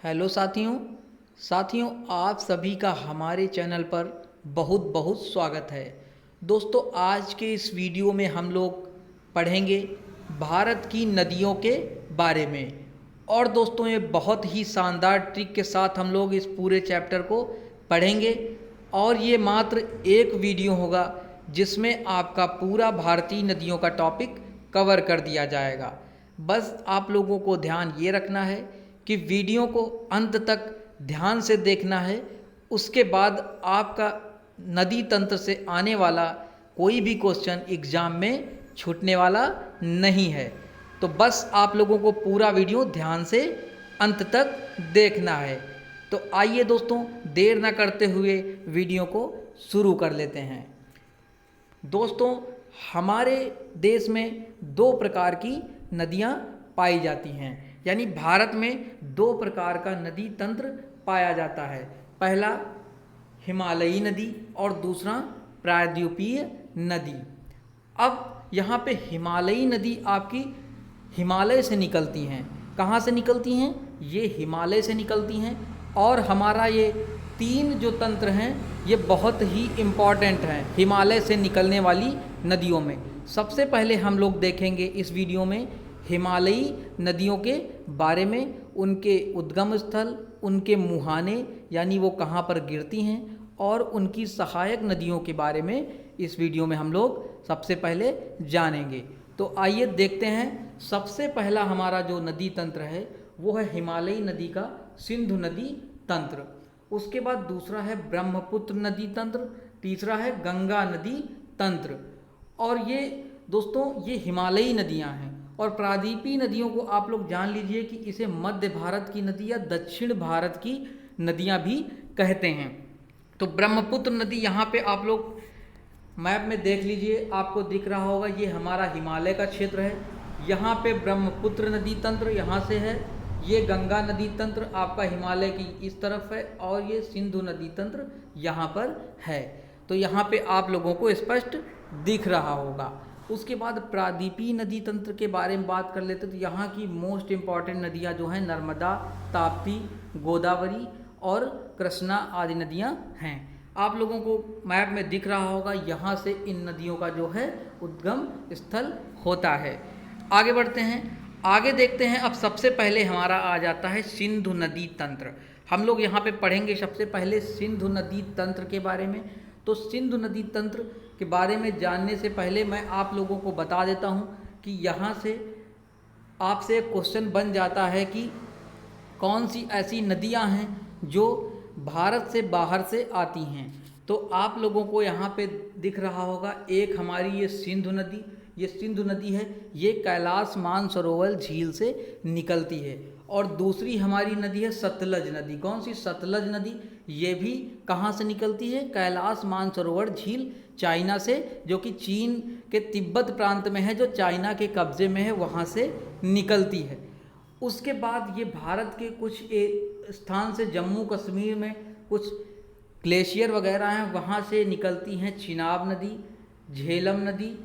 Hello साथियों आप सभी का हमारे चैनल पर बहुत बहुत स्वागत है। दोस्तों आज के इस वीडियो में हम लोग पढ़ेंगे भारत की नदियों के बारे में। और दोस्तों ये बहुत ही शानदार ट्रिक के साथ हम लोग इस पूरे चैप्टर को पढ़ेंगे और ये मात्र एक वीडियो होगा जिसमें आपका पूरा भारतीय नदियों का टॉपिक कवर कर दिया जाएगा। बस आप लोगों को ध्यान ये रखना है कि वीडियो को अंत तक ध्यान से देखना है। उसके बाद आपका नदी तंत्र से आने वाला कोई भी क्वेश्चन एग्जाम में छूटने वाला नहीं है। तो बस आप लोगों को पूरा वीडियो ध्यान से अंत तक देखना है। तो आइए दोस्तों देर ना करते हुए वीडियो को शुरू कर लेते हैं। दोस्तों हमारे देश में दो प्रकार की नदियाँ पाई जाती हैं, यानी भारत में दो प्रकार का नदी तंत्र पाया जाता है। पहला हिमालयी नदी और दूसरा प्रायद्वीपीय नदी। अब यहाँ पे हिमालयी नदी आपकी हिमालय से निकलती हैं। कहाँ से निकलती हैं? ये हिमालय से निकलती हैं। और हमारा ये तीन जो तंत्र हैं ये बहुत ही इम्पॉर्टेंट हैं हिमालय से निकलने वाली नदियों में। सबसे पहले हम लोग देखेंगे इस वीडियो में हिमालयी नदियों के बारे में, उनके उद्गम स्थल, उनके मुहाने यानी वो कहाँ पर गिरती हैं, और उनकी सहायक नदियों के बारे में इस वीडियो में हम लोग सबसे पहले जानेंगे। तो आइए देखते हैं। सबसे पहला हमारा जो नदी तंत्र है वो है हिमालयी नदी का सिंधु नदी तंत्र। उसके बाद दूसरा है ब्रह्मपुत्र नदी तंत्र, तीसरा है गंगा नदी तंत्र। और ये दोस्तों ये हिमालयी नदियाँ हैं। और प्रायद्वीपीय नदियों को आप लोग जान लीजिए कि इसे मध्य भारत की नदी या दक्षिण भारत की नदियाँ भी कहते हैं। तो ब्रह्मपुत्र नदी यहाँ पे आप लोग मैप में देख लीजिए, आपको दिख रहा होगा ये हमारा हिमालय का क्षेत्र है। यहाँ पे ब्रह्मपुत्र नदी तंत्र यहाँ से है, ये गंगा नदी तंत्र आपका हिमालय की इस तरफ है, और ये सिंधु नदी तंत्र यहाँ पर है। तो यहाँ पे आप लोगों को स्पष्ट दिख रहा होगा। उसके बाद प्रायद्वीपीय नदी तंत्र के बारे में बात कर लेते तो यहाँ की मोस्ट इम्पॉर्टेंट नदियाँ जो हैं नर्मदा, ताप्ती, गोदावरी और कृष्णा आदि नदियाँ हैं। आप लोगों को मैप में दिख रहा होगा यहाँ से इन नदियों का जो है उद्गम स्थल होता है। आगे बढ़ते हैं, आगे देखते हैं। अब सबसे पहले हमारा आ जाता है सिंधु नदी तंत्र। हम लोग यहाँ पे पढ़ेंगे सबसे पहले सिंधु नदी तंत्र के बारे में। तो सिंधु नदी तंत्र के बारे में जानने से पहले मैं आप लोगों को बता देता हूँ कि यहाँ से आपसे एक क्वेश्चन बन जाता है कि कौन सी ऐसी नदियाँ हैं जो भारत से बाहर से आती हैं। तो आप लोगों को यहाँ पे दिख रहा होगा एक हमारी ये सिंधु नदी, ये सिंधु नदी है, ये कैलाश मानसरोवर झील से निकलती है। और दूसरी हमारी नदी है सतलज नदी। कौन सी? सतलज नदी। ये भी कहाँ से निकलती है? कैलाश मानसरोवर झील चाइना से, जो कि चीन के तिब्बत प्रांत में है, जो चाइना के कब्जे में है, वहाँ से निकलती है। उसके बाद ये भारत के कुछ स्थान से जम्मू कश्मीर में कुछ ग्लेशियर वगैरह हैं, वहाँ से निकलती हैं चिनाब नदी, झेलम नदी,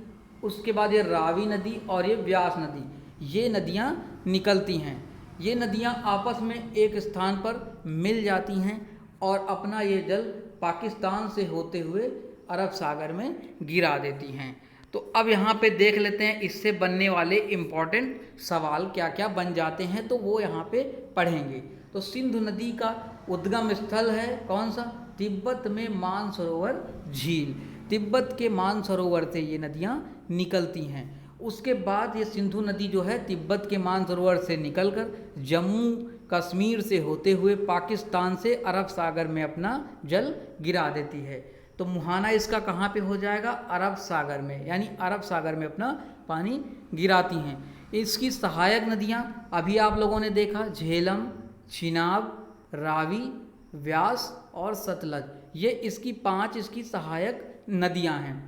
उसके बाद ये रावी नदी और ये व्यास नदी, ये नदियाँ निकलती हैं। ये नदियाँ आपस में एक स्थान पर मिल जाती हैं और अपना ये जल पाकिस्तान से होते हुए अरब सागर में गिरा देती हैं। तो अब यहाँ पे देख लेते हैं इससे बनने वाले इम्पॉर्टेंट सवाल क्या क्या बन जाते हैं, तो वो यहाँ पे पढ़ेंगे। तो सिंधु नदी का उद्गम स्थल है कौन सा? तिब्बत में मानसरोवर झील। तिब्बत के मानसरोवर से ये नदियाँ निकलती हैं। उसके बाद ये सिंधु नदी जो है तिब्बत के मानसरोवर से निकलकर जम्मू कश्मीर से होते हुए पाकिस्तान से अरब सागर में अपना जल गिरा देती है। तो मुहाना इसका कहाँ पे हो जाएगा? अरब सागर में, यानी अरब सागर में अपना पानी गिराती हैं। इसकी सहायक नदियाँ अभी आप लोगों ने देखा, झेलम, चिनाब, रावी, व्यास और सतलज, ये इसकी 5 इसकी सहायक नदियाँ हैं।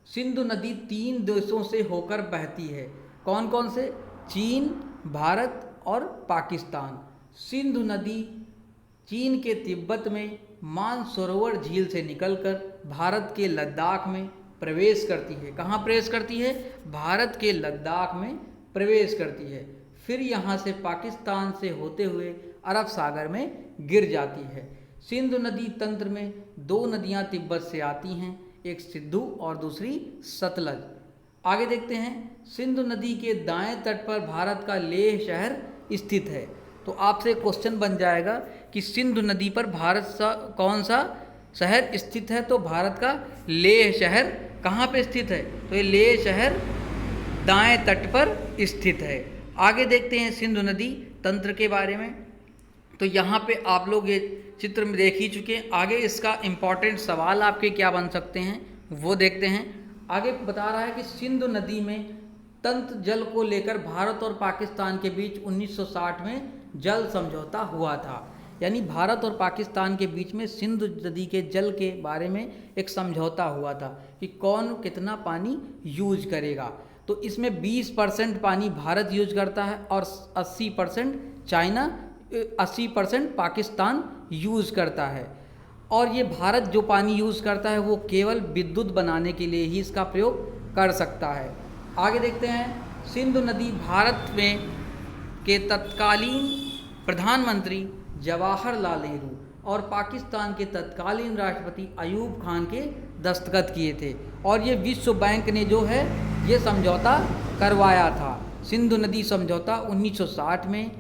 सिंधु नदी 3 देशों से होकर बहती है। कौन कौन से? चीन, भारत और पाकिस्तान। सिंधु नदी चीन के तिब्बत में मानसरोवर झील से निकलकर भारत के लद्दाख में प्रवेश करती है। कहाँ प्रवेश करती है? भारत के लद्दाख में प्रवेश करती है। फिर यहाँ से पाकिस्तान से होते हुए अरब सागर में गिर जाती है। सिंधु नदी तंत्र में दो नदियाँ तिब्बत से आती हैं, एक सिंधु और दूसरी सतलज। आगे देखते हैं, सिंधु नदी के दाएं तट पर भारत का लेह शहर स्थित है। तो आपसे क्वेश्चन बन जाएगा कि सिंधु नदी पर भारत कौन सा शहर स्थित है? तो भारत का लेह शहर कहाँ पे स्थित है? तो ये लेह शहर दाएं तट पर स्थित है। आगे देखते हैं सिंधु नदी तंत्र के बारे में। तो यहाँ पे आप लोग ये चित्र में देख ही चुके हैं। आगे इसका इम्पॉर्टेंट सवाल आपके क्या बन सकते हैं वो देखते हैं। आगे बता रहा है कि सिंधु नदी में तंत्र जल को लेकर भारत और पाकिस्तान के बीच 1960 में जल समझौता हुआ था। यानी भारत और पाकिस्तान के बीच में सिंधु नदी के जल के बारे में एक समझौता हुआ था कि कौन कितना पानी यूज करेगा। तो इसमें 20% पानी भारत यूज करता है और 80% चाइना, 80% पाकिस्तान यूज़ करता है। और ये भारत जो पानी यूज़ करता है वो केवल विद्युत बनाने के लिए ही इसका प्रयोग कर सकता है। आगे देखते हैं, सिंधु नदी भारत में के तत्कालीन प्रधानमंत्री जवाहरलाल नेहरू और पाकिस्तान के तत्कालीन राष्ट्रपति अयूब खान के दस्तखत किए थे और ये विश्व बैंक ने जो है ये समझौता करवाया था। सिंधु नदी समझौता 1960 में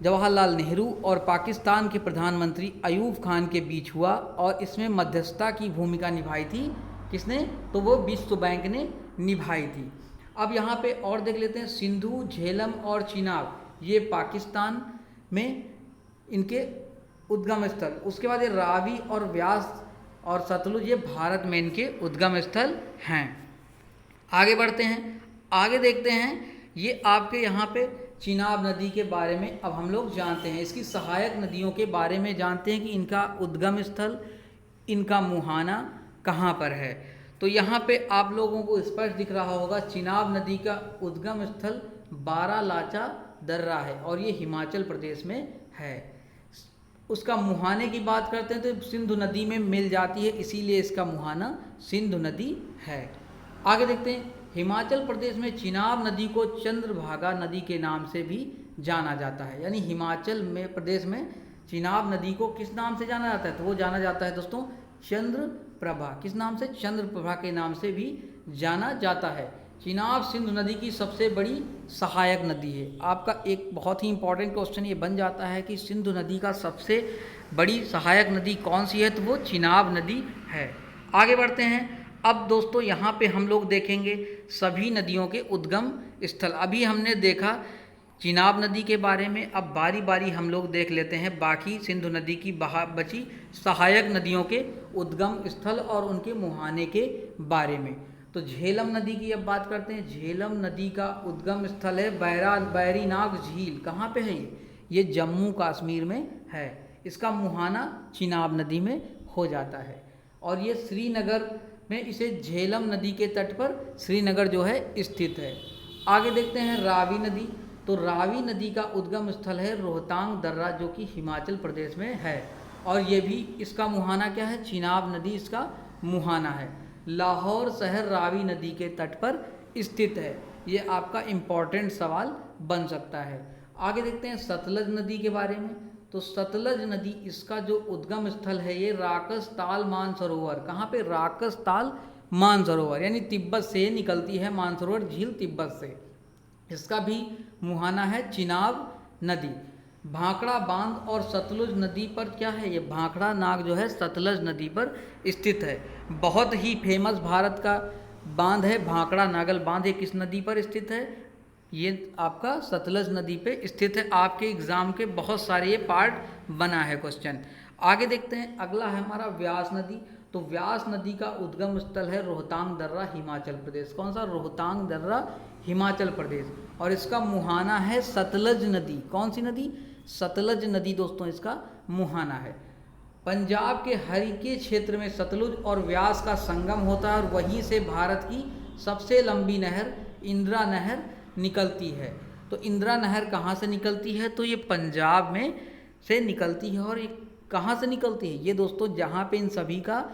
जवाहरलाल नेहरू और पाकिस्तान के प्रधानमंत्री अयूब खान के बीच हुआ और इसमें मध्यस्थता की भूमिका निभाई थी किसने? तो वो विश्व बैंक ने निभाई थी। अब यहाँ पे और देख लेते हैं, सिंधु, झेलम और चिनाब ये पाकिस्तान में इनके उद्गम स्थल। उसके बाद ये रावी और व्यास और सतलुज ये भारत में इनके उद्गम स्थल हैं। आगे बढ़ते हैं, आगे देखते हैं, ये आपके यहाँ पे चिनाब नदी के बारे में अब हम लोग जानते हैं। इसकी सहायक नदियों के बारे में जानते हैं कि इनका उद्गम स्थल, इनका मुहाना कहाँ पर है। तो यहाँ पे आप लोगों को स्पष्ट दिख रहा होगा, चिनाब नदी का उद्गम स्थल बारालाचा दर्रा है और ये हिमाचल प्रदेश में है। उसका मुहाने की बात करते हैं तो सिंधु नदी में मिल जाती है, इसीलिए इसका मुहाना सिंधु नदी है। आगे देखते हैं, हिमाचल प्रदेश में चिनाब नदी को चंद्रभागा नदी के नाम से भी जाना जाता है। यानी हिमाचल में प्रदेश में चिनाब नदी को किस नाम से जाना जाता है? तो वो जाना जाता है दोस्तों चंद्रप्रभा। किस नाम से? चंद्रप्रभा के नाम से भी जाना जाता है। चिनाब सिंधु नदी की सबसे बड़ी सहायक नदी है। आपका एक बहुत ही इंपॉर्टेंट क्वेश्चन ये बन जाता है कि सिंधु नदी का सबसे बड़ी सहायक नदी कौन सी है? तो वो चिनाब नदी है। आगे बढ़ते हैं, अब दोस्तों यहाँ पे हम लोग देखेंगे सभी नदियों के उद्गम स्थल। अभी हमने देखा चिनाब नदी के बारे में, अब बारी बारी हम लोग देख लेते हैं बाकी सिंधु नदी की बची सहायक नदियों के उद्गम स्थल और उनके मुहाने के बारे में। तो झेलम नदी की अब बात करते हैं। झेलम नदी का उद्गम स्थल है बैरीनाग झील। कहाँ पे है ये जम्मू कश्मीर में है। इसका मुहाना चिनाब नदी में हो जाता है और ये श्रीनगर में इसे झेलम नदी के तट पर श्रीनगर जो है स्थित है। आगे देखते हैं रावी नदी। तो रावी नदी का उद्गम स्थल है रोहतांग दर्रा जो कि हिमाचल प्रदेश में है और ये भी इसका मुहाना क्या है? चिनाब नदी इसका मुहाना है। लाहौर शहर रावी नदी के तट पर स्थित है। ये आपका इम्पॉर्टेंट सवाल बन सकता है। आगे देखते हैं सतलज नदी के बारे में। तो सतलज नदी इसका जो उद्गम स्थल है ये राकस ताल मानसरोवर। कहाँ पे? राकस ताल मानसरोवर, यानी तिब्बत से निकलती है मानसरोवर झील तिब्बत से। इसका भी मुहाना है चिनाब नदी। भाखड़ा बांध और सतलुज नदी पर क्या है? ये भाखड़ा नाग जो है सतलज नदी पर स्थित है। बहुत ही फेमस भारत का बांध है भाखड़ा नागल बांध। ये किस नदी पर स्थित है? ये आपका सतलज नदी पे स्थित है। आपके एग्जाम के बहुत सारे ये पार्ट बना है क्वेश्चन। आगे देखते हैं, अगला है हमारा व्यास नदी। तो व्यास नदी का उद्गम स्थल है रोहतांग दर्रा हिमाचल प्रदेश। कौन सा? रोहतांग दर्रा हिमाचल प्रदेश और इसका मुहाना है सतलज नदी। कौन सी नदी? सतलज नदी दोस्तों इसका मुहाना है। पंजाब के हरिके क्षेत्र में सतलुज और व्यास का संगम होता है और वहीं से भारत की सबसे लंबी नहर इंदिरा नहर निकलती है। तो इंदिरा नहर कहाँ से निकलती है? तो ये पंजाब में से निकलती है। और ये कहाँ से निकलती है? ये दोस्तों जहाँ पे इन सभी का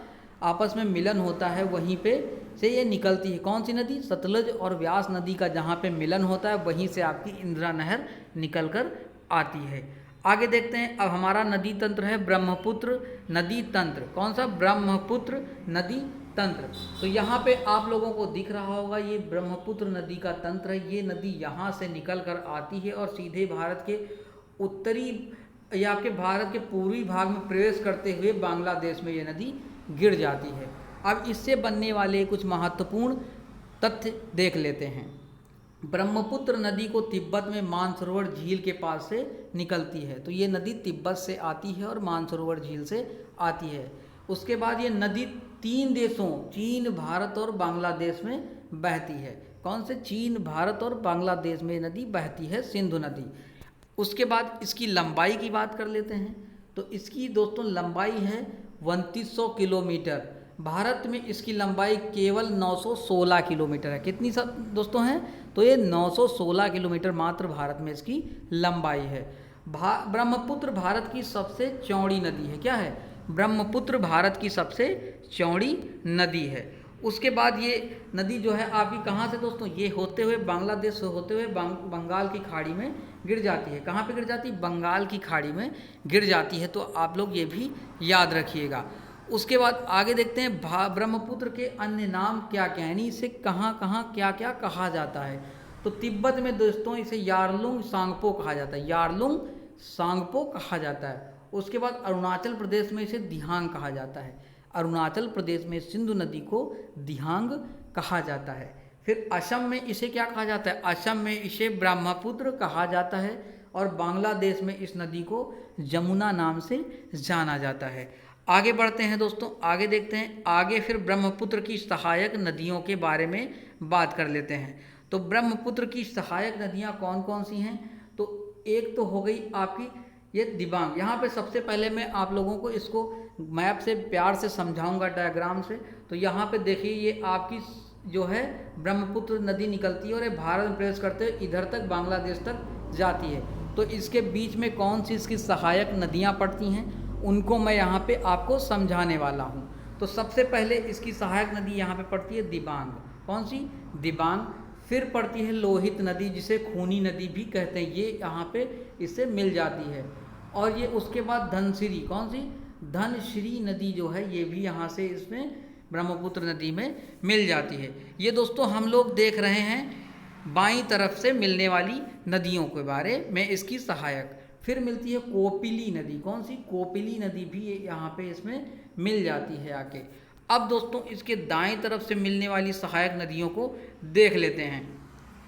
आपस में मिलन होता है वहीं पे से ये निकलती है। कौन सी नदी? सतलज और व्यास नदी का जहाँ पे मिलन होता है वहीं से आपकी इंदिरा नहर निकल कर आती है। आगे देखते हैं, अब हमारा नदी तंत्र है ब्रह्मपुत्र नदी तंत्र। कौन सा? ब्रह्मपुत्र नदी तंत्र। तो यहाँ पे आप लोगों को दिख रहा होगा ये ब्रह्मपुत्र नदी का तंत्र है। ये नदी यहाँ से निकल कर आती है और सीधे भारत के उत्तरी या आपके भारत के पूर्वी भाग में प्रवेश करते हुए बांग्लादेश में ये नदी गिर जाती है। अब इससे बनने वाले कुछ महत्वपूर्ण तथ्य देख लेते हैं। ब्रह्मपुत्र नदी को तिब्बत में मानसरोवर झील के पास से निकलती है। तो ये नदी तिब्बत से आती है और मानसरोवर झील से आती है। उसके बाद ये नदी 3 देशों चीन, भारत और बांग्लादेश में बहती है। कौन से? चीन, भारत और बांग्लादेश में नदी बहती है, सिंधु नदी। उसके बाद इसकी लंबाई की बात कर लेते हैं। तो इसकी दोस्तों लंबाई है 3200 किलोमीटर। भारत में इसकी लंबाई केवल 916 किलोमीटर है। कितनी दोस्तों हैं? तो ये 916 किलोमीटर मात्र भारत में इसकी लंबाई है। ब्रह्मपुत्र भारत की सबसे चौड़ी नदी है। क्या है? ब्रह्मपुत्र भारत की सबसे चौड़ी नदी है। उसके बाद ये नदी जो है आपकी कहाँ से दोस्तों? ये होते हुए बांग्लादेश से होते हुए बंगाल की खाड़ी में गिर जाती है। कहाँ पे गिर जाती है? बंगाल की खाड़ी में गिर जाती है। तो आप लोग ये भी याद रखिएगा। उसके बाद आगे देखते हैं ब्रह्मपुत्र के अन्य नाम क्या क्या है, यानी इसे कहाँ कहाँ क्या क्या कहा जाता है। तो तिब्बत में दोस्तों इसे यारलुंग सांगपो कहा जाता है। यारलुंग सांगपो कहा जाता है। उसके बाद अरुणाचल प्रदेश में इसे दिहांग कहा जाता है। अरुणाचल प्रदेश में सिंधु नदी को दिहांग कहा जाता है। फिर असम में इसे क्या कहा जाता है? असम में इसे ब्रह्मपुत्र कहा जाता है और बांग्लादेश में इस नदी को जमुना नाम से जाना जाता है। आगे बढ़ते हैं दोस्तों, आगे देखते हैं। आगे फिर ब्रह्मपुत्र की सहायक नदियों के बारे में बात कर लेते हैं। तो ब्रह्मपुत्र की सहायक नदियाँ कौन कौन सी हैं? तो एक तो हो गई आपकी ये दिबांग। यहाँ पे सबसे पहले मैं आप लोगों को इसको मैप से प्यार से समझाऊंगा, डायग्राम से। तो यहाँ पे देखिए ये आपकी जो है ब्रह्मपुत्र नदी निकलती है और ये भारत में प्रवेश करते हुए इधर तक बांग्लादेश तक जाती है। तो इसके बीच में कौन सी इसकी सहायक नदियाँ पड़ती हैं उनको मैं यहाँ पे आपको समझाने वाला हूँ। तो सबसे पहले इसकी सहायक नदी यहाँ पे पड़ती है दिबांग। कौन सी? दिबांग। फिर पड़ती है लोहित नदी, जिसे खूनी नदी भी कहते हैं। ये यहाँ पे इससे मिल जाती है। और ये उसके बाद धनसिरी। कौन सी? धनश्री नदी जो है ये भी यहाँ से इसमें ब्रह्मपुत्र नदी में मिल जाती है। ये दोस्तों हम लोग देख रहे हैं बाईं तरफ से मिलने वाली नदियों के बारे में इसकी सहायक। फिर मिलती है कोपिली नदी। कौन सी? कोपिली नदी भी यहाँ पे इसमें मिल जाती है आके। अब दोस्तों इसके दाएं तरफ से मिलने वाली सहायक नदियों को देख लेते हैं।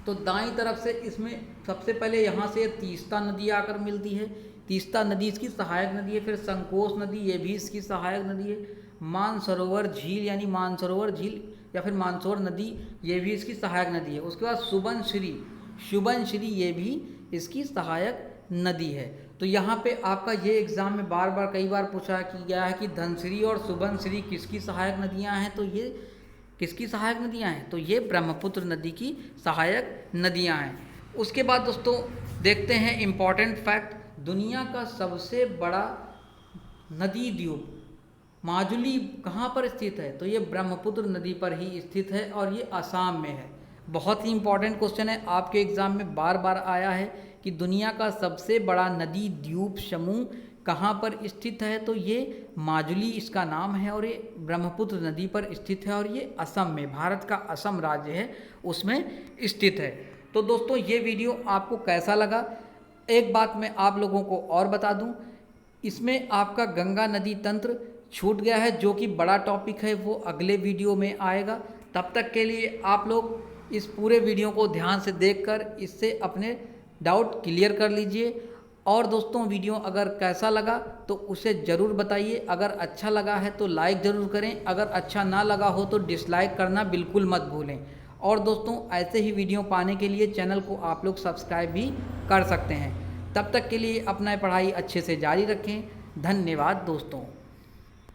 तो दाईं तरफ से इसमें सबसे पहले यहाँ से तीस्ता नदी आकर मिलती है। तीस्ता नदी इसकी सहायक नदी है। फिर संकोच नदी, ये भी इसकी सहायक नदी है। मानसरोवर झील यानी मानसरोवर झील या फिर मानसरोवर नदी, ये भी इसकी सहायक नदी है। उसके बाद सुबनश्री, ये भी इसकी सहायक नदी है। तो यहाँ पे आपका ये एग्ज़ाम में बार बार कई बार पूछा गया है कि धनश्री और सुबनश्री किसकी सहायक नदियाँ हैं? तो ये किसकी सहायक नदियाँ हैं? तो ये ब्रह्मपुत्र नदी की सहायक नदियाँ हैं। उसके बाद दोस्तों देखते हैं इम्पॉर्टेंट फैक्ट, दुनिया का सबसे बड़ा नदी द्वीप माजुली कहाँ पर स्थित है? तो ये ब्रह्मपुत्र नदी पर ही स्थित है और ये असम में है। बहुत ही इंपॉर्टेंट क्वेश्चन है, आपके एग्ज़ाम में बार बार आया है कि दुनिया का सबसे बड़ा नदी द्वीप समूह कहाँ पर स्थित है? तो ये माजुली इसका नाम है और ये ब्रह्मपुत्र नदी पर स्थित है और ये असम में, भारत का असम राज्य है उसमें स्थित है। तो दोस्तों ये वीडियो आपको कैसा लगा? एक बात मैं आप लोगों को और बता दूं, इसमें आपका गंगा नदी तंत्र छूट गया है, जो कि बड़ा टॉपिक है, वो अगले वीडियो में आएगा। तब तक के लिए आप लोग इस पूरे वीडियो को ध्यान से देखकर इससे अपने डाउट क्लियर कर लीजिए। और दोस्तों वीडियो अगर कैसा लगा तो उसे ज़रूर बताइए। अगर अच्छा लगा है तो लाइक ज़रूर करें, अगर अच्छा ना लगा हो तो डिसलाइक करना बिल्कुल मत भूलें। और दोस्तों ऐसे ही वीडियो पाने के लिए चैनल को आप लोग सब्सक्राइब भी कर सकते हैं। तब तक के लिए अपना पढ़ाई अच्छे से जारी रखें। धन्यवाद दोस्तों।